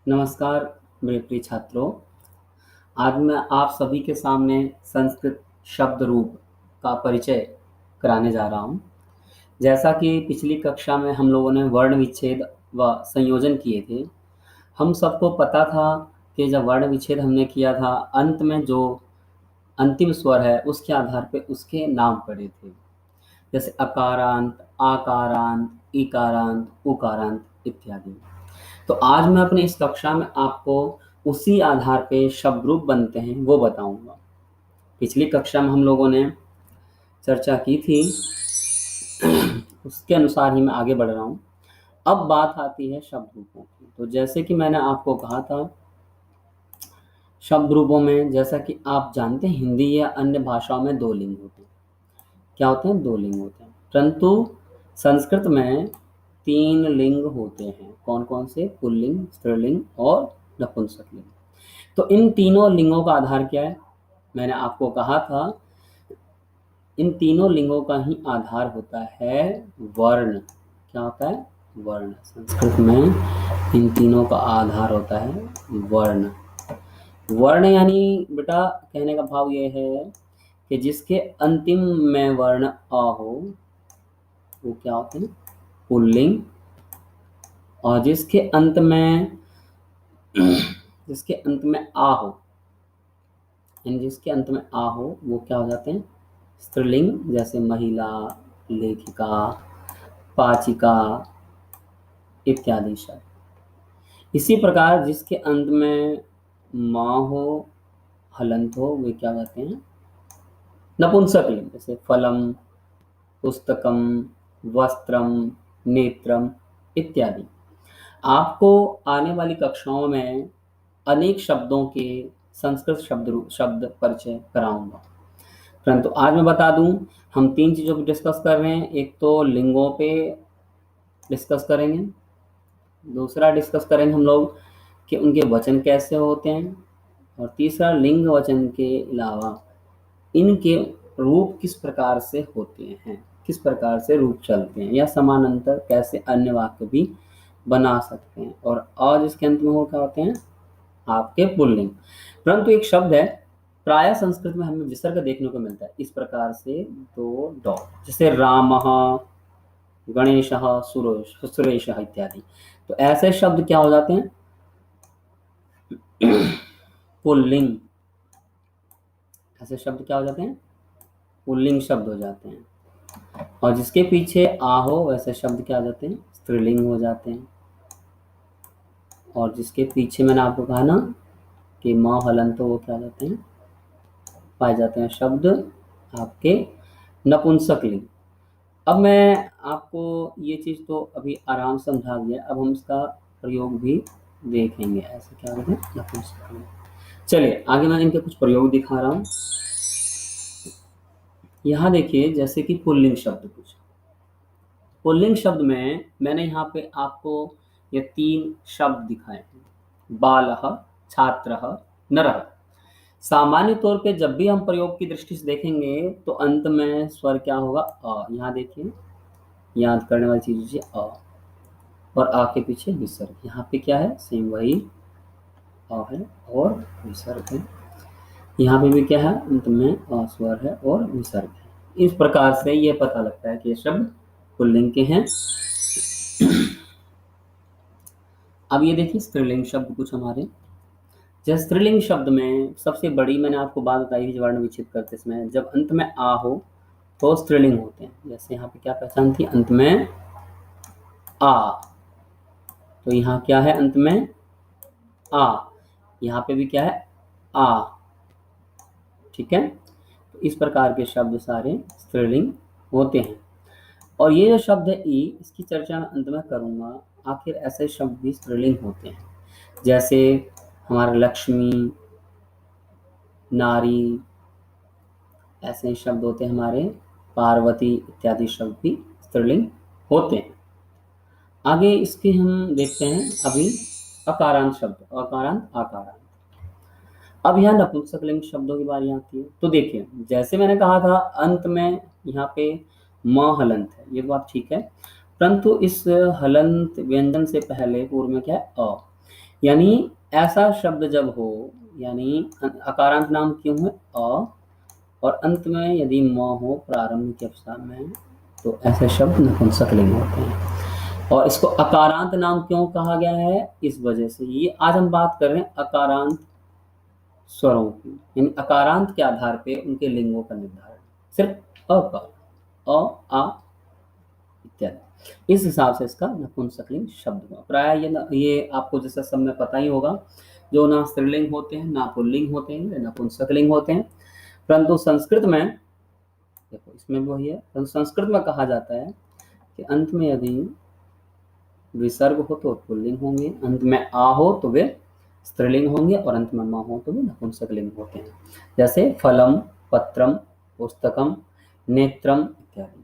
नमस्कार मेरे प्रिय छात्रों। आज मैं आप सभी के सामने संस्कृत शब्द रूप का परिचय कराने जा रहा हूँ। जैसा कि पिछली कक्षा में हम लोगों ने वर्ण विच्छेद व संयोजन किए थे, हम सबको पता था कि जब वर्ण विच्छेद हमने किया था, अंत में जो अंतिम स्वर है उसके आधार पे उसके नाम पड़े थे, जैसे अकारांत, आकारांत, इकारांत, उकारांत इत्यादि। तो आज मैं अपने इस कक्षा में आपको उसी आधार पे शब्द रूप बनते हैं वो बताऊंगा। पिछली कक्षा में हम लोगों ने चर्चा की थी, उसके अनुसार ही मैं आगे बढ़ रहा हूँ। अब बात आती है शब्द रूपों की। तो जैसे कि मैंने आपको कहा था, शब्द रूपों में जैसा कि आप जानते हैं हिंदी या अन्य भाषाओं में दो लिंग होते हैं। क्या होते हैं? दो लिंग होते हैं। परंतु संस्कृत में तीन लिंग होते हैं। कौन कौन से? पुल्लिंग, स्त्रीलिंग और नपुंसक लिंग। तो इन तीनों लिंगों का आधार क्या है? मैंने आपको कहा था, इन तीनों लिंगों का ही आधार होता है वर्ण। क्या होता है? वर्ण। संस्कृत में इन तीनों का आधार होता है वर्ण। वर्ण यानी बेटा कहने का भाव ये है कि जिसके अंतिम में वर्ण अ हो वो क्या होते हैं? पुल्लिंग। और जिसके अंत में आ हो, यानी जिसके अंत में आ हो वो क्या हो जाते हैं? स्त्रीलिंग। जैसे महिला, लेखिका, पाचिका इत्यादि शब्द। इसी प्रकार जिसके अंत में माँ हो, हलंत हो, वे क्या कहते हैं? नपुंसक लिंग। जैसे फलम, पुस्तकम, वस्त्रम, नेत्रम इत्यादि। आपको आने वाली कक्षाओं में अनेक शब्दों के संस्कृत शब्द परिचय कराऊंगा। परंतु आज मैं बता दूं, हम तीन चीज़ों पर डिस्कस कर रहे हैं। एक तो लिंगों पे डिस्कस करेंगे, दूसरा डिस्कस करेंगे हम लोग कि उनके वचन कैसे होते हैं, और तीसरा लिंग वचन के अलावा इनके रूप किस प्रकार से होते हैं, किस प्रकार से रूप चलते हैं, या समानांतर कैसे अन्य वाक्य भी बना सकते हैं। और आज इसके अंत में हो क्या होते हैं? आपके पुल्लिंग। परंतु एक शब्द है, प्राय संस्कृत में हमें विसर्ग देखने को मिलता है इस प्रकार से, दो डॉट, जैसे रामः, गणेशः, सुरेशः इत्यादि। तो ऐसे शब्द क्या हो जाते हैं? पुल्लिंग। ऐसे शब्द क्या हो जाते हैं? पुल्लिंग शब्द हो जाते हैं। और जिसके पीछे आ हो वैसे शब्द क्या हो जाते हैं? स्त्रीलिंग हो जाते हैं। और जिसके पीछे मैंने आपको कहा ना कि माँ हलंत, तो वो क्या हो जाते हैं? पाए जाते हैं शब्द आपके नपुंसक लिंग। अब मैं आपको ये चीज़ तो अभी आराम से समझा दिया, अब हम इसका प्रयोग भी देखेंगे। ऐसे क्या होते हैं? नपुंसक लिंग। चलिए आगे मैं इनके कुछ प्रयोग दिखा रहा हूँ। यहाँ देखिए, जैसे कि पुल्लिंग शब्द कुछ। पुल्लिंग शब्द में मैंने यहाँ पे आपको ये तीन शब्द दिखाए हैं, बालः, छात्रः, नरः। सामान्य तौर पे जब भी हम प्रयोग की दृष्टि से देखेंगे तो अंत में स्वर क्या होगा? अ। यहाँ देखिए, याद करने वाली चीज है अ, और आ के पीछे विसर्ग। यहाँ पे क्या है? सेम वही अ है और विसर्ग है। यहाँ पे भी क्या है? अंत में अ स्वर है और विसर्ग है। इस प्रकार से ये पता लगता है कि ये शब्द पुल्लिंग के हैं। अब ये देखिए स्त्रीलिंग शब्द कुछ हमारे। जैसे स्त्रीलिंग शब्द में सबसे बड़ी मैंने आपको बात बताई थी वर्ण विच्छेद करते समय, जब अंत में आ हो तो स्त्रीलिंग होते हैं। जैसे यहाँ पे क्या पहचान थी? अंत में आ, तो यहाँ क्या है? अंत में आ। यहाँ पे भी क्या है? आ। ठीक है, तो इस प्रकार के शब्द सारे स्त्रीलिंग होते हैं। और ये जो शब्द है ई, इसकी चर्चा मैं अंत में करूंगा। आखिर ऐसे शब्द भी स्त्रीलिंग होते हैं, जैसे हमारे लक्ष्मी, नारी, ऐसे शब्द होते हैं हमारे, पार्वती इत्यादि शब्द भी स्त्रीलिंग होते हैं। आगे इसके हम देखते हैं अभी अकारांत शब्द, अकारांत, आकारांत। अब यहाँ नपुंसकलिंग शब्दों की बारी आती है। तो देखिए, जैसे मैंने कहा था अंत में यहाँ पे म हलंत है, ये बात ठीक है। परंतु इस हलंत व्यंजन से पहले पूर्व में क्या है, अ। यानी ऐसा शब्द जब हो, यानी अकारांत नाम क्यों है, अ, और अंत में यदि म हो प्रारंभ के अवस्था में, तो ऐसे शब्द नपुंसकलिंग होते हैं। और इसको अकारांत नाम क्यों कहा गया है, इस वजह से। ये आज हम बात कर रहे हैं अकारांत स्वरों की, यानी अकारांत के आधार पे उनके लिंगों का निर्धारण, सिर्फ अकार, अ, आ इत्यादि, इस हिसाब से इसका नपुंसकलिंग शब्द हुआ। प्राय ये आपको जैसा सब में पता ही होगा, जो ना स्त्रीलिंग होते हैं, ना पुल्लिंग होते हैं, ना नपुंसकलिंग होते हैं। परंतु संस्कृत में देखो, इसमें भी वही है, परंतु संस्कृत में कहा जाता है कि अंत में यदि विसर्ग हो तो पुल्लिंग होंगे, अंत में आ हो तो वे स्त्रीलिंग होंगे, और अंत में मा हो तो वे नपुंसकलिंग होते हैं। जैसे फलम, पत्रम, पुस्तकम, नेत्रम इत्यादि।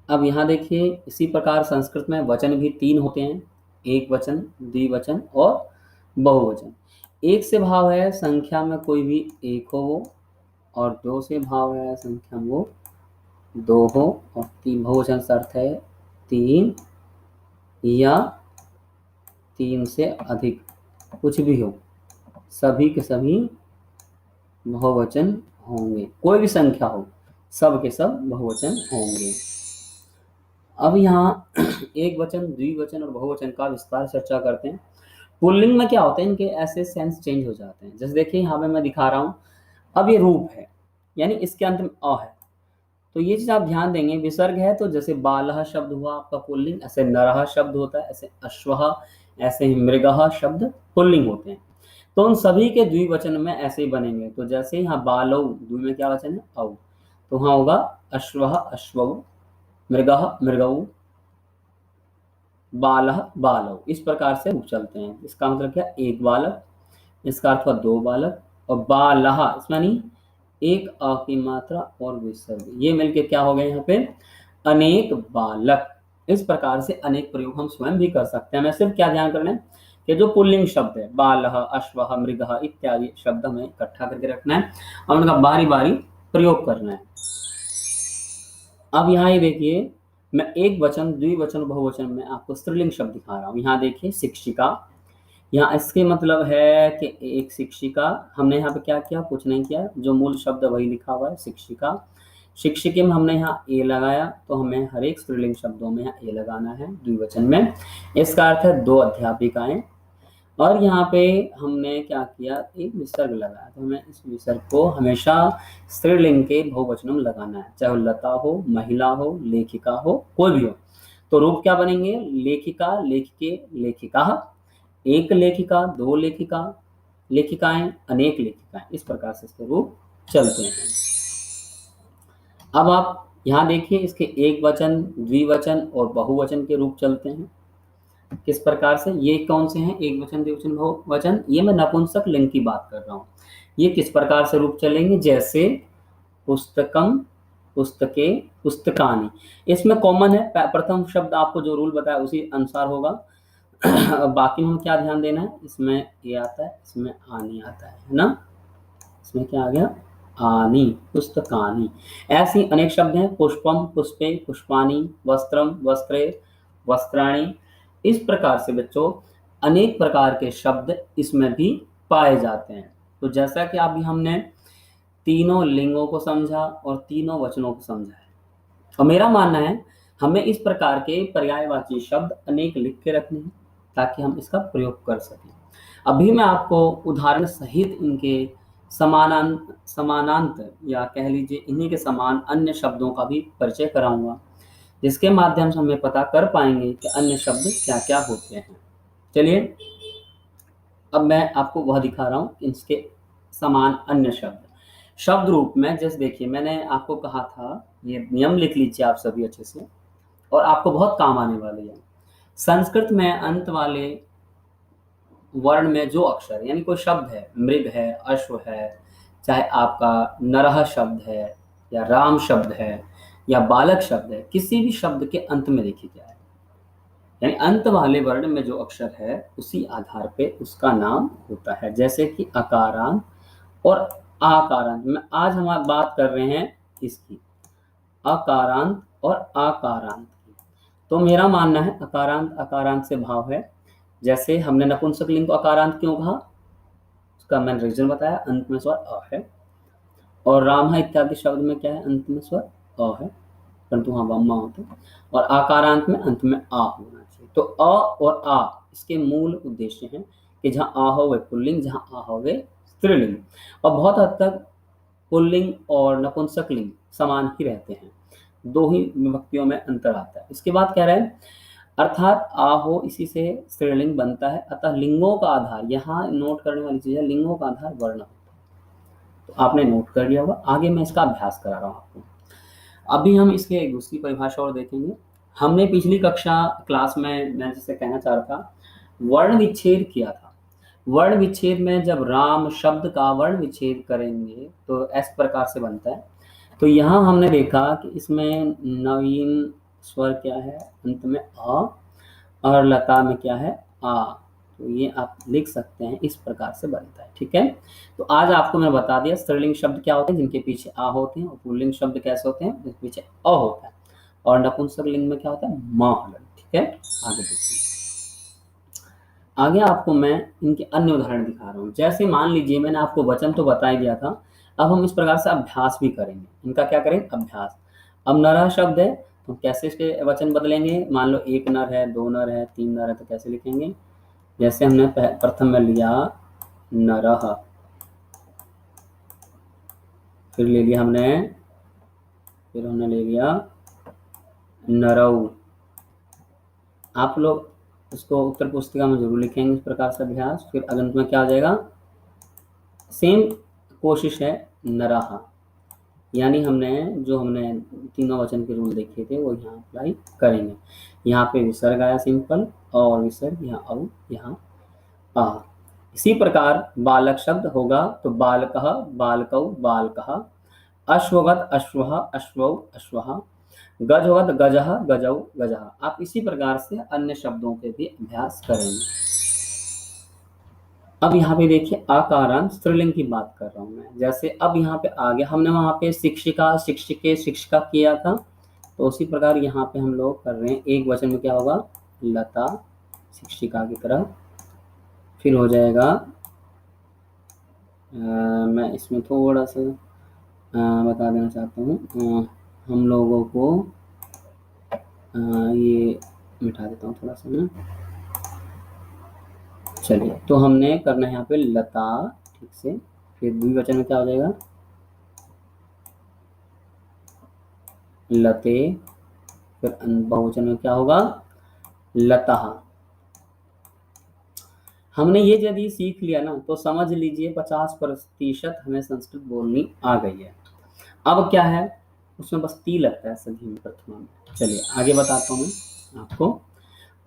अब यहाँ देखिए, इसी प्रकार संस्कृत में वचन भी 3 होते हैं, एक वचन, द्विवचन और बहुवचन। एक से भाव है संख्या में कोई भी एक हो वो, और दो से भाव है संख्या में वो दो हो, और तीन बहुवचन से अर्थ है 3 या 3 से अधिक, कुछ भी हो, सभी के सभी बहुवचन होंगे। कोई भी संख्या हो, सब के सब बहुवचन होंगे। अब यहाँ एक वचन, द्विवचन और बहुवचन का विस्तार चर्चा करते हैं। पुल्लिंग में क्या होता है, इनके ऐसे सेंस चेंज हो जाते हैं। जैसे देखिए यहाँ पे मैं दिखा रहा हूँ, अब ये रूप है, यानी इसके अंत में अ है, तो ये चीज आप ध्यान देंगे। विसर्ग है तो जैसे बालह शब्द हुआ आपका पुल्लिंग, ऐसे नरह शब्द होता है, ऐसे अश्वह, ऐसे ही मृगह शब्द पुल्लिंग होते हैं। तो उन सभी के द्विवचन में ऐसे ही बनेंगे। तो जैसे यहाँ बालौ, द्वि में क्या वचन है, औ, तो वहां होगा अश्वह अश्वौ, मृगः मृगौ, बालह बालौ। इस प्रकार से रूप चलते हैं। इसका मतलब क्या, एक बालक, इसका अर्थ हुआ 2 बालक, और बालह इसमें नहीं, एक अ की मात्रा और विसर्ग, ये मिलके क्या हो गए यहाँ पे, अनेक बालक। इस प्रकार से अनेक प्रयोग हम स्वयं भी कर सकते हैं। हमें सिर्फ क्या ध्यान करना है कि जो पुल्लिंग शब्द है, बालह, अश्वह, मृगः इत्यादि शब्द हमें इकट्ठा करके रखना है और उनका बारी बारी प्रयोग करना है। अब यहाँ ये देखिए, मैं एक वचन, द्विवचन, बहुवचन में आपको स्त्रीलिंग शब्द दिखा रहा हूँ। यहाँ देखिए शिक्षिका, यहाँ इसके मतलब है कि एक शिक्षिका। हमने यहाँ पे क्या किया, कुछ नहीं किया, जो मूल शब्द वही लिखा हुआ है, शिक्षिका। शिक्षिके में हमने यहाँ ए लगाया, तो हमें हर एक स्त्रीलिंग शब्दों में यहाँ ए लगाना है द्विवचन में। इसका अर्थ है 2 अध्यापिकाएं। और यहाँ पे हमने क्या किया, एक विसर्ग लगाया, तो हमें इस विसर्ग को हमेशा स्त्रीलिंग के बहुवचन में लगाना है, चाहे लता हो, महिला हो, लेखिका हो, कोई भी हो। तो रूप क्या बनेंगे, लेखिका, लेखिके, लेखिका, एक लेखिका, 2 लेखिका, लेखिकाएं, अनेक लेखिकाएं, इस प्रकार से इसके रूप चलते हैं। अब आप यहाँ देखिए, इसके एक वचन, द्विवचन और बहुवचन के रूप चलते हैं। किस प्रकार से, ये कौन से हैं, एक वचन, द्विवचन, बहुवचन, ये मैं नपुंसक लिंग की बात कर रहा हूँ। ये किस प्रकार से रूप चलेंगे, जैसे पुस्तकम, पुस्तके, पुस्तकानि। इसमें कॉमन है, प्रथम शब्द आपको जो रूल बताया उसी अनुसार होगा। बाकी में हम क्या ध्यान देना है, इसमें ये आता है, इसमें आनी आता है ना, इसमें क्या आ गया, आनी, पुस्तकानि। ऐसी अनेक शब्द हैं, पुष्पम, पुष्पे, पुष्पानि, वस्त्रम, वस्त्रे, वस्त्राणि। इस प्रकार से बच्चों अनेक प्रकार के शब्द इसमें भी पाए जाते हैं। तो जैसा कि अभी हमने तीनों लिंगों को समझा और तीनों वचनों को समझा है, और मेरा मानना है हमें इस प्रकार के पर्यायवाची शब्द अनेक लिख के रखने हैं ताकि हम इसका प्रयोग कर सकें। अभी मैं आपको उदाहरण सहित इनके समानांतर या कह लीजिए इन्हीं के समान अन्य शब्दों का भी परिचय कराऊंगा, जिसके माध्यम से हमें पता कर पाएंगे कि अन्य शब्द क्या क्या होते हैं। चलिए अब मैं आपको वह दिखा रहा हूँ, इसके समान अन्य शब्द शब्द रूप में। जैसे देखिए, मैंने आपको कहा था, ये नियम लिख लीजिए आप सभी अच्छे से, और आपको बहुत काम आने वाले हैं। संस्कृत में अंत वाले वर्ण में जो अक्षर, यानी कोई शब्द है, मृग है, अश्व है, चाहे आपका नरह शब्द है, या राम शब्द है, या बालक शब्द है, किसी भी शब्द के अंत में देखिए क्या है, यानी अंत वाले वर्ण में जो अक्षर है उसी आधार पे उसका नाम होता है। जैसे कि अकारांत और आकारांत में आज हम बात कर रहे हैं इसकी। अकारांत और आकारांत की। तो मेरा मानना है अकारांत अकारांत से भाव है। जैसे हमने नपुंसकलिंग को अकारांत क्यों कहा, उसका मैंने रीजन बताया, अंत में स्वर अ है। और राम इत्यादि शब्द में क्या है, अंत में स्वर अ है, परंतु वहां वम्मा होते हैं। और आकारांत में अंत में आ होना चाहिए। तो अ और आ इसके मूल उद्देश्य हैं कि जहां आ हो वे पुल्लिंग, जहां आ हो वे स्त्रीलिंग। और बहुत हद तक पुल्लिंग और नपुंसकलिंग समान ही रहते हैं, दो ही विभक्तियों में अंतर आता है। इसके बाद कह रहे हैं अर्थात आ हो इसी से स्त्रीलिंग बनता है, अतः लिंगों का आधार, यहाँ नोट करने वाली चीज है, लिंगों का आधार वर्ण होता है। तो आपने नोट कर लिया होगा। आगे मैं इसका अभ्यास करा रहा हूँ आपको। अभी हम इसके एक दूसरी परिभाषा और देखेंगे। हमने पिछली कक्षा क्लास में मैं जिसे कहना चाह रहा था, वर्ण विच्छेद किया था। वर्ण विच्छेद में जब राम शब्द का वर्ण विच्छेद करेंगे तो इस प्रकार से बनता है। तो यहाँ हमने देखा कि इसमें नवीन स्वर क्या है, अंत में अ, और लता में क्या है, आ। तो ये आप लिख सकते हैं, इस प्रकार से बनता है। ठीक है, तो आज आपको मैंने बता दिया स्त्रीलिंग शब्द क्या होते हैं जिनके पीछे आ होते हैं, और पुल्लिंग शब्द कैसे होते हैं जिनके पीछे अ होता है, और नपुंसक लिंग में क्या होता है, म हलन। ठीक है, आगे देखिए। आगे आपको मैं इनके अन्य उदाहरण दिखा रहा हूँ। जैसे मान लीजिए मैंने आपको वचन तो बता ही दिया था, अब हम इस प्रकार से अभ्यास भी करेंगे। इनका क्या करें, अभ्यास। अब नरह शब्द है तो कैसे इसके वचन बदलेंगे, मान लो एक नर है, दो नर है, तीन नर है, तो कैसे लिखेंगे। जैसे हमने प्रथम में लिया नरह, फिर ले लिया हमने, फिर हमने ले लिया नरऊ। आप लोग इसको उत्तर पुस्तिका में जरूर लिखेंगे इस प्रकार से अभ्यास। फिर अगंत में क्या आ जाएगा, सेम कोशिश है, नराहा। यानी हमने तीनों वचन के रूल देखे थे वो यहाँ अप्लाई करेंगे। यहाँ पे विसर्ग आया सिंपल, और विसर्ग, यहाँ औ, यहाँ आ। इसी प्रकार बालक शब्द होगा तो बालकः, बालकौ, बालकः। अश्वगत, अश्वः, अश्वौ, अश्वः। गज होगा तो गजः, गजौ, गजः। आप इसी प्रकार से अन्य शब्दों के भी अभ्यास करेंगे। अब यहाँ पे देखिए आकारांत स्त्रीलिंग की बात कर रहा हूँ मैं। जैसे अब यहाँ पे आ गया, हमने वहां पे शिक्षिका, शिक्षिके, शिक्षिका किया था, तो उसी प्रकार यहाँ पे हम लोग कर रहे हैं। एक वचन में क्या होगा, लता, शिक्षिका की तरह। फिर हो जाएगा मैं इसमें थोड़ा सा बता देना चाहता हूँ, हम लोगों को ये मिटा देता हूँ थोड़ा सा ना। चलिए, तो हमने करना है यहाँ पे लता, ठीक से। फिर द्विवचन में क्या हो जाएगा, लते। फिर बहुवचन में क्या होगा, लता। हमने ये यदि सीख लिया ना तो समझ लीजिए 50% हमें संस्कृत बोलनी आ गई है। अब क्या है, उसमें बस ती लगता है सभी में, प्रथमा में। चलिए आगे बताता हूँ आपको।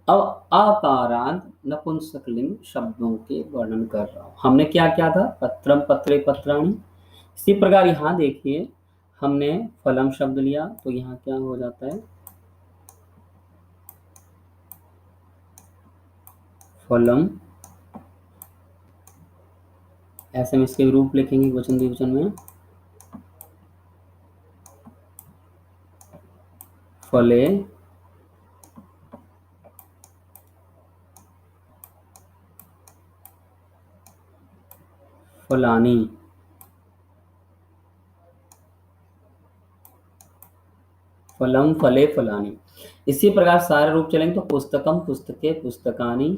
अब अकारांत नपुंसकलिंग शब्दों के वर्णन कर रहा हूँ। हमने क्या किया था, पत्रम, पत्रे, पत्राणि। इसी प्रकार यहाँ देखिए हमने फलम शब्द लिया, तो यहाँ क्या हो जाता है, फलम। ऐसे में इसके रूप लिखेंगे वचन द्विवचन में, फले, फलानी। फलम, फले, फलानी। इसी प्रकार सारे रूप चलेंगे तो पुस्तकम, पुस्तके, पुस्तकानि।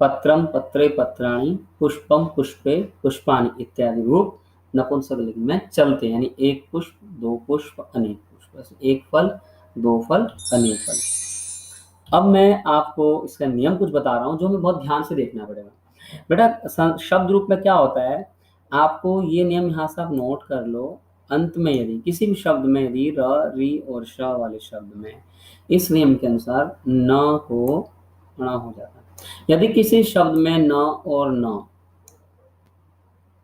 पत्रम, पत्रे, पत्राणि। पुष्पम, पुष्पे, पुष्पाणि इत्यादि रूप नपुंसकलिंग में चलते हैं। यानी एक पुष्प, दो पुष्प, अनेक पुष्प, एक फल, दो फल, अनेक फल। अब मैं आपको इसका नियम कुछ बता रहा हूँ जो हमें बहुत ध्यान से देखना पड़ेगा। बेटा शब्द रूप में क्या होता है, आपको ये नियम यहाँ से आप नोट कर लो। अंत में यदि किसी भी शब्द में यदि र, री और श वाले शब्द में इस नियम के अनुसार न को ण हो जाता है। यदि किसी शब्द में न और न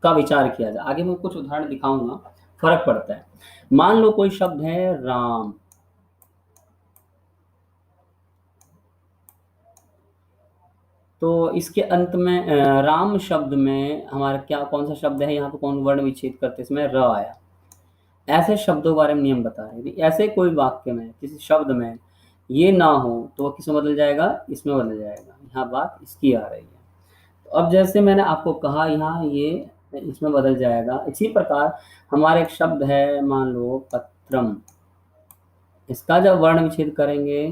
का विचार किया जाए, आगे मैं कुछ उदाहरण दिखाऊंगा, फर्क पड़ता है। मान लो कोई शब्द है राम, तो इसके अंत में राम शब्द में हमारा क्या, कौन सा शब्द है, यहाँ पे कौन वर्ण विच्छेद करते, इसमें र आया। ऐसे शब्दों के बारे में नियम बता रहे हैं। ऐसे कोई वाक्य में किसी शब्द में ये ना हो तो वो किसमें बदल जाएगा, इसमें बदल जाएगा। यहाँ बात इसकी आ रही है। तो अब जैसे मैंने आपको कहा यहाँ ये इसमें बदल जाएगा, इसी प्रकार हमारे एक शब्द है, मान लो पत्रम। इसका जब वर्ण विच्छेद करेंगे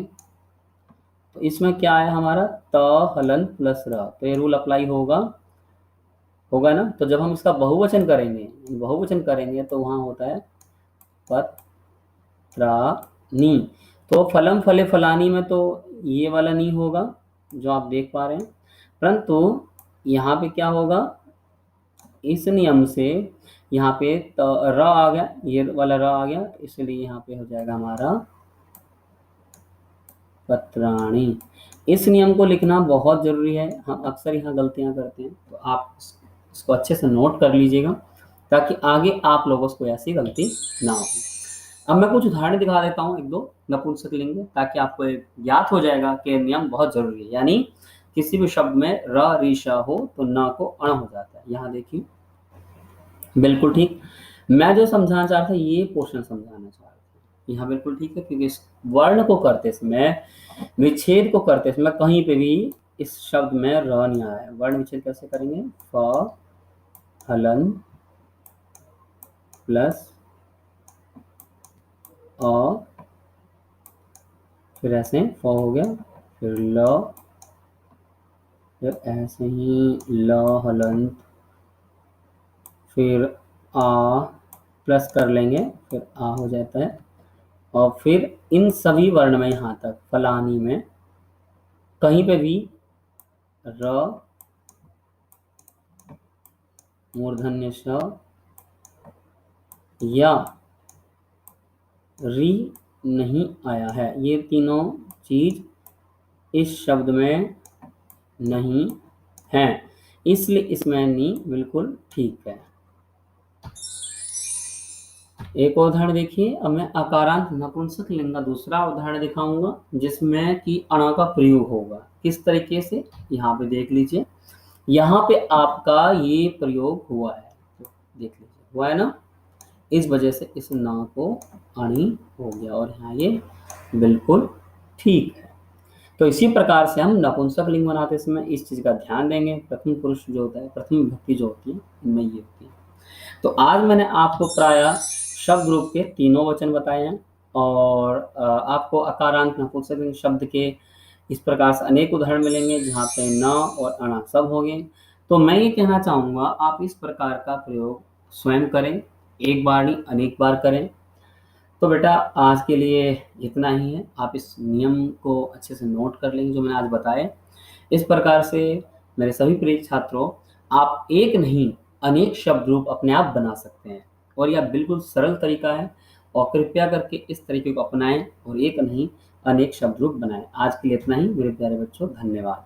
तो इसमें क्या है हमारा, त हलन प्लस र, तो ये रूल अप्लाई होगा, होगा ना। तो जब हम इसका बहुवचन करेंगे तो वहां होता है पत्रानी। तो फलम फले फलानी में तो ये वाला नहीं होगा जो आप देख पा रहे हैं, परंतु यहाँ पे क्या होगा, इस नियम से यहाँ पे र आ गया, ये वाला र आ गया, तो इसलिए यहाँ पे हो जाएगा हमारा पत्राणी। इस नियम को लिखना बहुत जरूरी है, हम अक्सर यहाँ गलतियां करते हैं, तो आप इसको अच्छे से नोट कर लीजिएगा ताकि आगे आप लोगों को ऐसी गलती ना हो। अब मैं कुछ उदाहरण दिखा देता हूँ, एक दो नपुंसकलिंग, ताकि आपको एक ज्ञात हो जाएगा कि नियम बहुत जरूरी है। यानी किसी भी शब्द में र ऋषा हो तो न को अण हो जाता है। यहाँ देखिए बिल्कुल ठीक, मैं जो समझाना चाह रहा था ये पोर्शन समझाना चाह रहा था। यहाँ बिल्कुल ठीक है, क्योंकि इस वर्ण को करते समय, विच्छेद को करते समय कहीं पे भी इस शब्द में र नहीं आया है। वर्ण विच्छेद कैसे करेंगे, फ हलन प्लस अ, फिर ऐसे फ हो गया, फिर ल, फिर ऐसे ही ल हलंत, फिर आ प्लस कर लेंगे, फिर आ हो जाता है। और फिर इन सभी वर्ण में यहाँ तक फलानी में कहीं पे भी र मूर्धन्य श या री नहीं आया है। ये तीनों चीज इस शब्द में नहीं है, इसलिए इसमें नी बिल्कुल ठीक है। एक उदाहरण देखिए, अब मैं अकारांत नपुंसक लिंग का दूसरा उदाहरण दिखाऊंगा जिसमें कि अणा का प्रयोग होगा। किस तरीके से, यहाँ पे देख लीजिए, यहाँ पे आपका ये प्रयोग हुआ है, देख लीजिए हुआ है ना, इस वजह से इस ना को अणी हो गया और यहाँ ये बिल्कुल ठीक है। तो इसी प्रकार से हम नपुंसक लिंग बनाते समय इस चीज का ध्यान देंगे। प्रथम पुरुष जो होता है, प्रथम विभक्ति जो होती है, इनमें ये होती है। तो आज मैंने आपको प्रायः शब्द रूप के तीनों वचन बताए हैं और आपको अकारांत नपुंसक शब्द के इस प्रकार से अनेक उदाहरण मिलेंगे जहाँ पे न और अणा सब होंगे। तो मैं ये कहना चाहूँगा आप इस प्रकार का प्रयोग स्वयं करें, एक बार नहीं अनेक बार करें। तो बेटा आज के लिए इतना ही है, आप इस नियम को अच्छे से नोट कर लेंगे जो मैंने आज बताए। इस प्रकार से मेरे सभी प्रिय छात्रों, आप एक नहीं अनेक शब्द रूप अपने आप बना सकते हैं और यह बिल्कुल सरल तरीका है। और कृपया करके इस तरीके को अपनाएं और एक नहीं अनेक शब्द रूप बनाएं। आज के लिए इतना ही मेरे प्यारे बच्चों, धन्यवाद।